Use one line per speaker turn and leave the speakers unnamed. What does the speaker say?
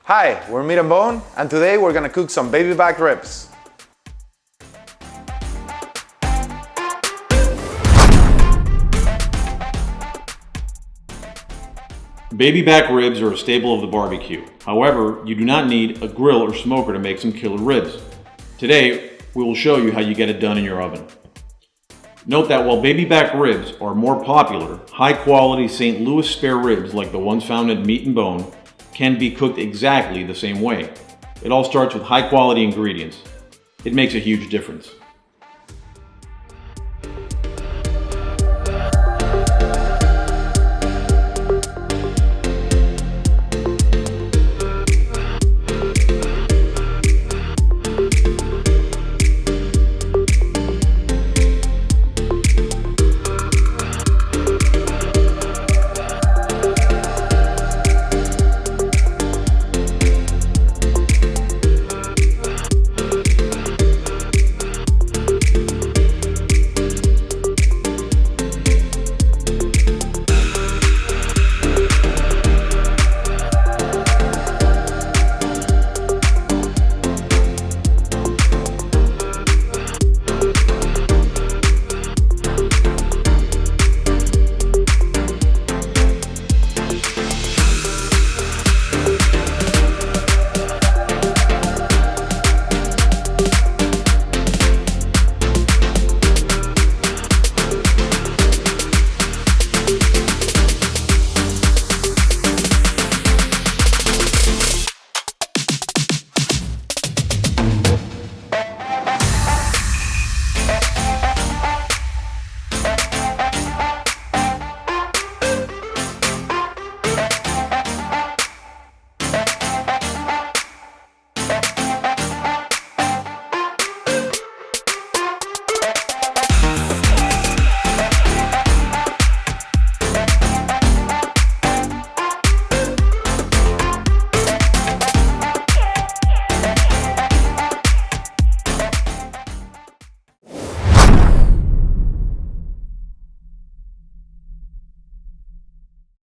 Hi, we're Meat and Bone, and today we're gonna cook some baby back ribs.
Baby back ribs are a staple of the barbecue. However, you do not need a grill or smoker to make some killer ribs. Today, we will show you how you get it done in your oven. Note that while baby back ribs are more popular, high-quality St. Louis spare ribs like the ones found at Meat and Bone can be cooked exactly the same way. It all starts with high-quality ingredients. It makes a huge difference.